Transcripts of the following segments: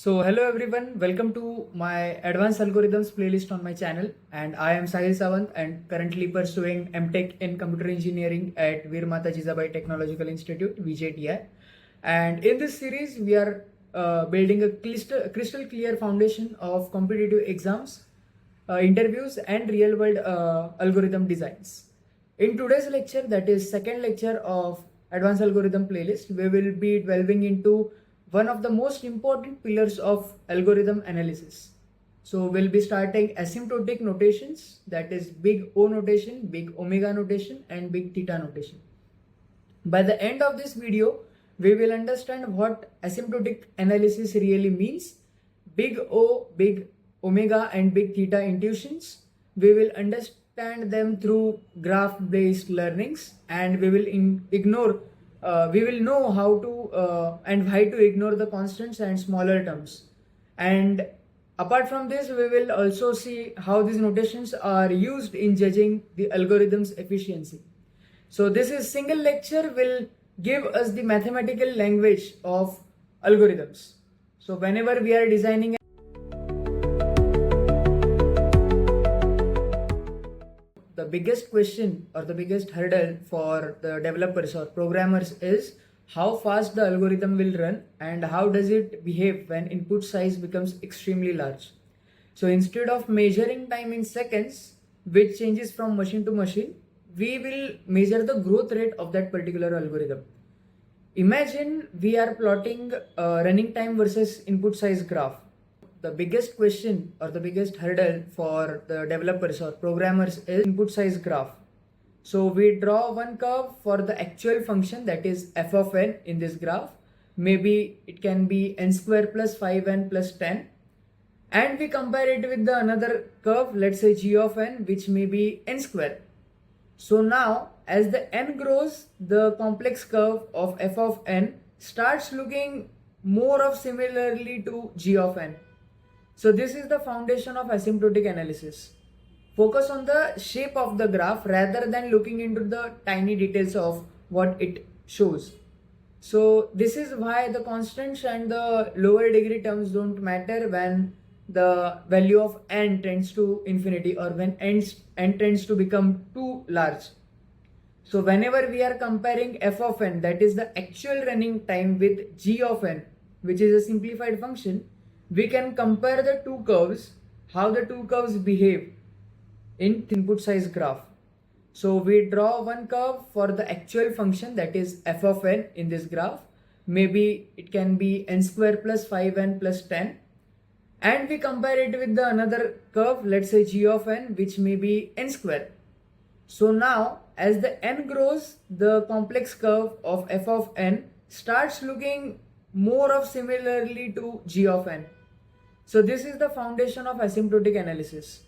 Hello everyone, welcome to my advanced algorithms playlist on my channel, and I am Sahil Sawant and currently pursuing MTech in computer engineering at Veer Mata Jizabai Technological Institute VJTI. And in this series we are building a crystal clear foundation of competitive exams, interviews and real world algorithm designs. In today's lecture, that is second lecture of advanced algorithm playlist, we will be delving into one of the most important pillars of algorithm analysis. So we'll be starting asymptotic notations, that is big O notation, big omega notation and big theta notation. By the end of this video, we will understand what asymptotic analysis really means, big O, big omega and big theta intuitions. We will understand them through graph based learnings, and we will we will know how to and why to ignore the constants and smaller terms. And apart from this, we will also see how these notations are used in judging the algorithm's efficiency. So this is single lecture will give us the mathematical language of algorithms. So whenever we are designing the biggest question or the biggest hurdle for the developers or programmers is how fast the algorithm will run and how does it behave when input size becomes extremely large. So instead of measuring time in seconds, which changes from machine to machine, we will measure the growth rate of that particular algorithm. Imagine we are plotting running time versus input size graph. The biggest question or the biggest hurdle for the developers or programmers is input size graph. So we draw one curve for the actual function, that is f of n in this graph. Maybe it can be n square plus 5n plus 10. And we compare it with the another curve, let's say g of n, which may be n square. So now as the n grows, the complex curve of f of n starts looking more of similarly to g of n. So this is the foundation of asymptotic analysis. Focus on the shape of the graph rather than looking into the tiny details of what it shows. So this is why the constants and the lower degree terms don't matter when the value of n tends to infinity or when n tends to become too large. So whenever we are comparing f of n, that is the actual running time, with g of n, which is a simplified function, we can compare the two curves, how the two curves behave in input size graph. So we draw one curve for the actual function, that is f of n in this graph. Maybe it can be n square plus 5n plus 10. And we compare it with the another curve, let's say g of n, which may be n square. So now as the n grows, the complex curve of f of n starts looking more of similarly to g of n. So this is the foundation of asymptotic analysis.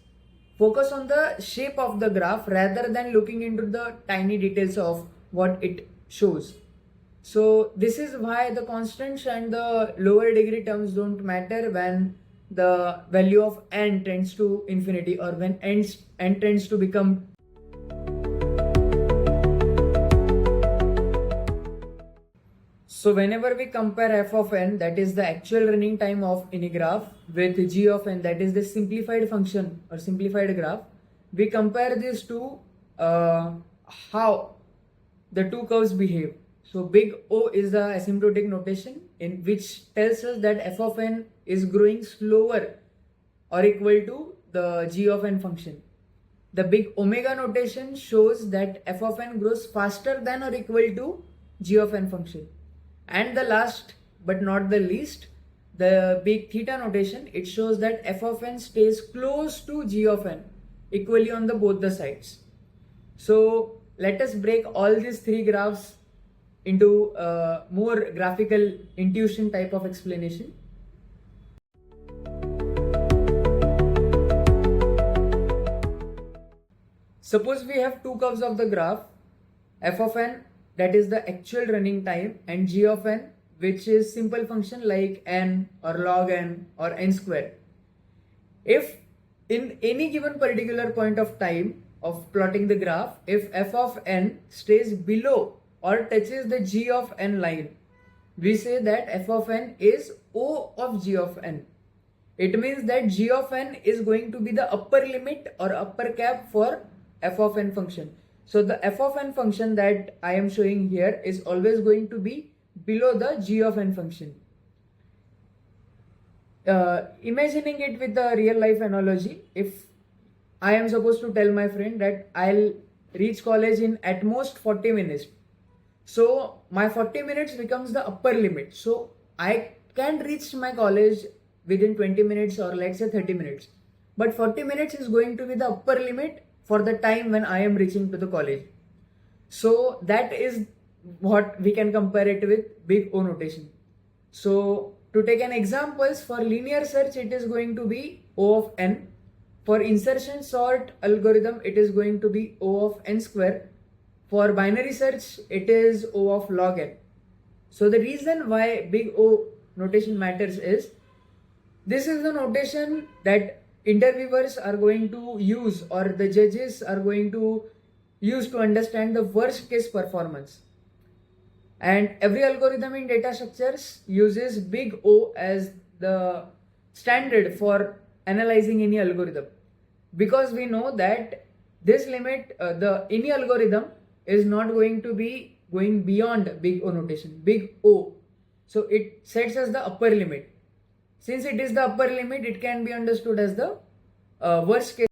Focus on the shape of the graph rather than looking into the tiny details of what it shows. So this is why the constants and the lower degree terms don't matter when the value of n tends to infinity or when n tends to become. So whenever we compare f of n, that is the actual running time of any graph, with g of n, that is the simplified function or simplified graph, we compare these two how the two curves behave. So big O is the asymptotic notation in which tells us that f of n is growing slower or equal to the g of n function. The big omega notation shows that f of n grows faster than or equal to g of n function. And the last but not the least, the big theta notation, it shows that f of n stays close to g of n equally on both the sides. So let us break all these three graphs into a more graphical intuition type of explanation. Suppose we have two curves of the graph, f of n, that is the actual running time, and g of n, which is simple function like n or log n or n square. If in any given particular point of time of plotting the graph, if f of n stays below or touches the g of n line, we say that f of n is O of g of n. It means that g of n is going to be the upper limit or upper cap for f of n function. So the f of n function that I am showing here is always going to be below the g of n function. Imagining it with a real life analogy, if I am supposed to tell my friend that I'll reach college in at most 40 minutes. So my 40 minutes becomes the upper limit. So I can reach my college within 20 minutes or let's say 30 minutes. But 40 minutes is going to be the upper limit for the time when I am reaching to the college. So that is what we can compare it with big O notation. So to take an examples, for linear search it is going to be O of n. For insertion sort algorithm it is going to be O of n square. For binary search it is O of log n. So the reason why big O notation matters is this is the notation that interviewers are going to use or the judges are going to use to understand the worst case performance. And every algorithm in data structures uses big O as the standard for analyzing any algorithm, because we know that this limit, any algorithm is not going to be going beyond big O notation, big O. So it sets as the upper limit. Since it is the upper limit, it can be understood as the worst case.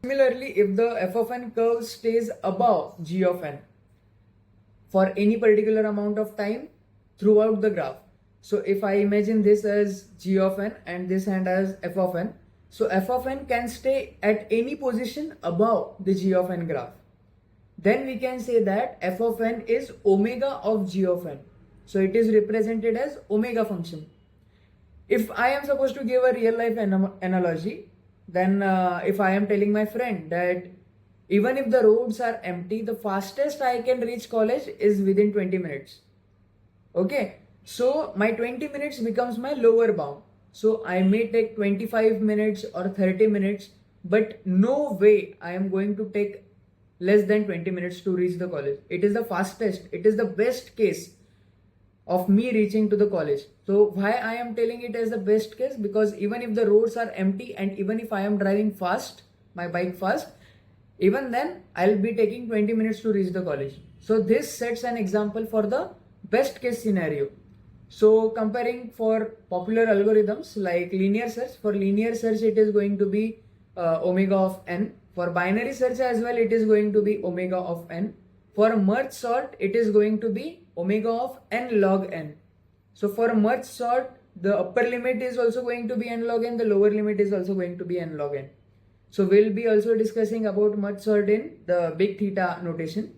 Similarly, if the f of n curve stays above g of n for any particular amount of time throughout the graph. So if I imagine this as g of n and this hand as f of n, so f of n can stay at any position above the g of n graph. Then we can say that f of n is omega of g of n. So it is represented as omega function. If I am supposed to give a real life analogy, then if I am telling my friend that even if the roads are empty, the fastest I can reach college is within 20 minutes. Okay, so my 20 minutes becomes my lower bound. So I may take 25 minutes or 30 minutes, but no way I am going to take less than 20 minutes to reach the college. It is the fastest, it is the best case of me reaching to the college. So why I am telling it as the best case? Because even if the roads are empty and even if I am driving fast, my bike fast, even then I'll be taking 20 minutes to reach the college. So this sets an example for the best case scenario. So comparing for popular algorithms like linear search, for linear search it is going to be omega of n. For binary search as well it is going to be omega of n. For merge sort it is going to be omega of n log n. So for merge sort the upper limit is also going to be n log n, the lower limit is also going to be n log n. So we'll be also discussing about merge sort in the Big-Theta notation.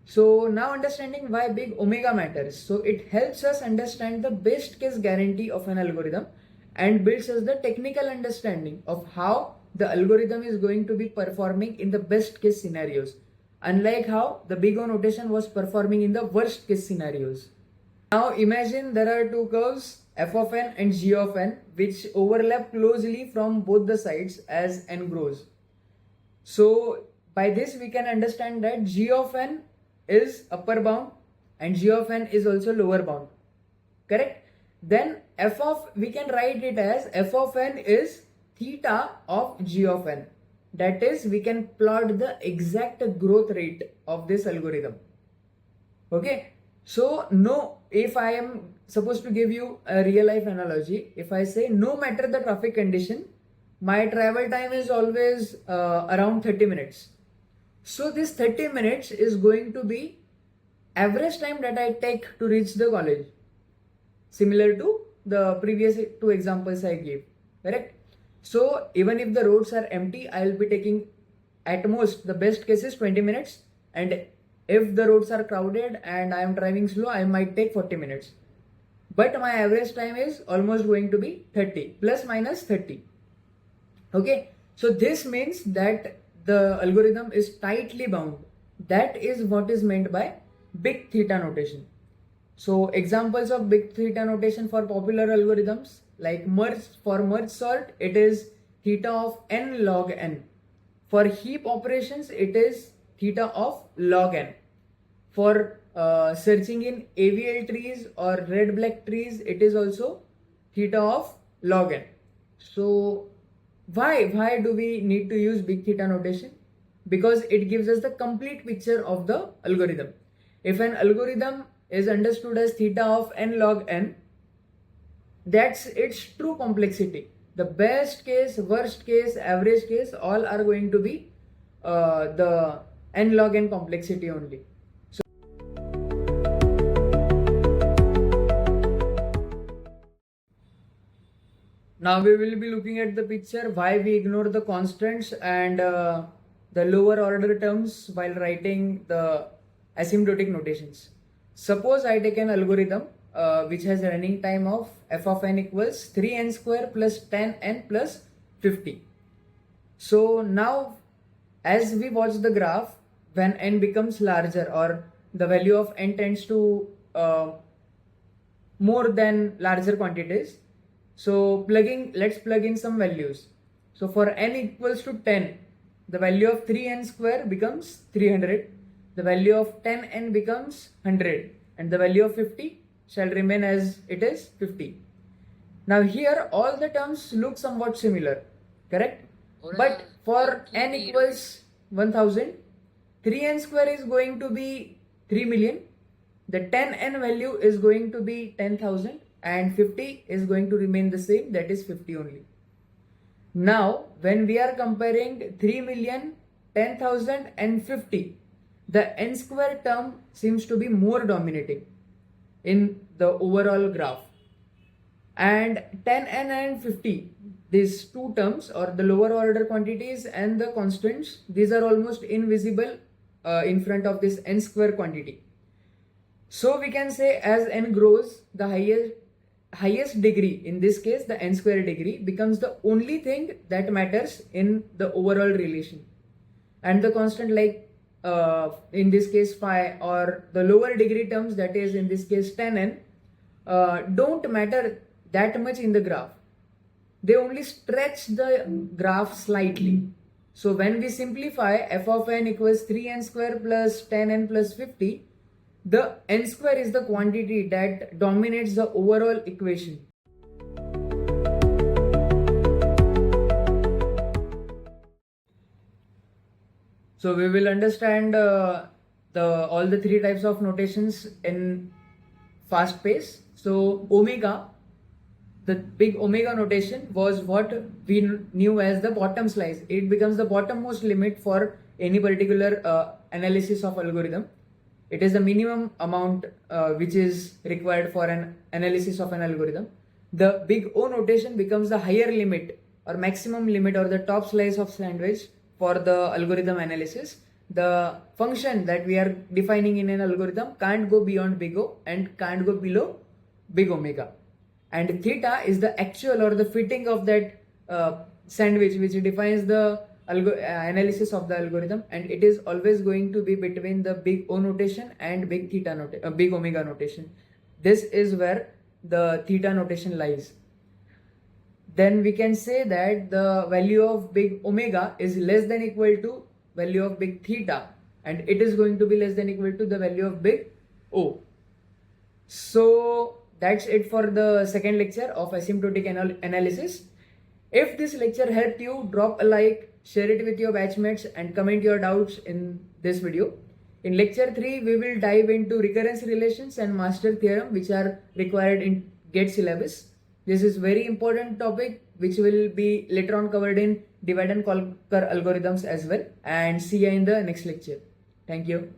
So now understanding why big omega matters. So it helps us understand the best case guarantee of an algorithm and builds us the technical understanding of how the algorithm is going to be performing in the best case scenarios, unlike how the big O notation was performing in the worst case scenarios. Now imagine there are two curves f of n and g of n which overlap closely from both the sides as n grows. So by this we can understand that g of n is upper bound and g of n is also lower bound. Correct? Then we can write it as f of n is theta of g of n. That is, we can plot the exact growth rate of this algorithm. Okay, so if I am supposed to give you a real life analogy, if I say no matter the traffic condition, my travel time is always around 30 minutes. So this 30 minutes is going to be average time that I take to reach the college, similar to the previous two examples I gave, correct? So even if the roads are empty, I will be taking at most, the best case is 20 minutes, and if the roads are crowded and I am driving slow, I might take 40 minutes. But my average time is almost going to be 30, plus minus 30. Okay, so this means that the algorithm is tightly bound. That is what is meant by Big-Theta notation. So examples of Big-Theta notation for popular algorithms like for merge sort, it is theta of n log n. For heap operations, it is theta of log n. For searching in AVL trees or red black trees, it is also theta of log n. So why do we need to use big theta notation? Because it gives us the complete picture of the algorithm. If an algorithm is understood as theta of n log n, that's its true complexity. The best case, worst case, average case, all are going to be the n log n complexity only. Now we will be looking at the picture why we ignore the constants and the lower order terms while writing the asymptotic notations. Suppose I take an algorithm which has a running time of f of n equals 3n square plus 10n plus 50. So now as we watch the graph, when n becomes larger or the value of n tends to more than larger quantities, so let's plug in some values. So for n equals to 10, the value of 3n square becomes 300, the value of 10n becomes 100, and the value of 50 shall remain as it is 50. Now here all the terms look somewhat similar, correct? But for n equals 1000, 3n square is going to be 3 million, the 10n value is going to be 10,000, and 50 is going to remain the same, that is 50 only. Now when we are comparing 3 million, 10,000 and 50, the n square term seems to be more dominating in the overall graph, and 10n and 50, these two terms or the lower order quantities and the constants, these are almost invisible in front of this n square quantity. So we can say as n grows, the highest degree, in this case the n square degree, becomes the only thing that matters in the overall relation, and the constant like in this case phi or the lower degree terms, that is in this case 10n, don't matter that much in the graph. They only stretch the graph slightly. So when we simplify f of n equals 3n square plus 10n plus 50, the n square is the quantity that dominates the overall equation. So we will understand all the three types of notations in fast pace. So omega, the big omega notation, was what we knew as the bottom slice. It becomes the bottommost limit for any particular analysis of algorithm. It is the minimum amount which is required for an analysis of an algorithm. The big O notation becomes the higher limit or maximum limit or the top slice of sandwich for the algorithm analysis. The function that we are defining in an algorithm can't go beyond big O and can't go below big omega. And theta is the actual or the fitting of that sandwich which defines the analysis of the algorithm, and it is always going to be between the big O notation and big theta big omega notation. This is where the theta notation lies. Then we can say that the value of big omega is less than equal to value of big theta, and it is going to be less than equal to the value of big O. So that's it for the second lecture of asymptotic analysis. If this lecture helped you, drop a like, share it with your batchmates, and comment your doubts in this video. In lecture 3, we will dive into recurrence relations and master theorem, which are required in GATE syllabus. This is very important topic which will be later on covered in divide and conquer algorithms as well. And see you in the next lecture. Thank you.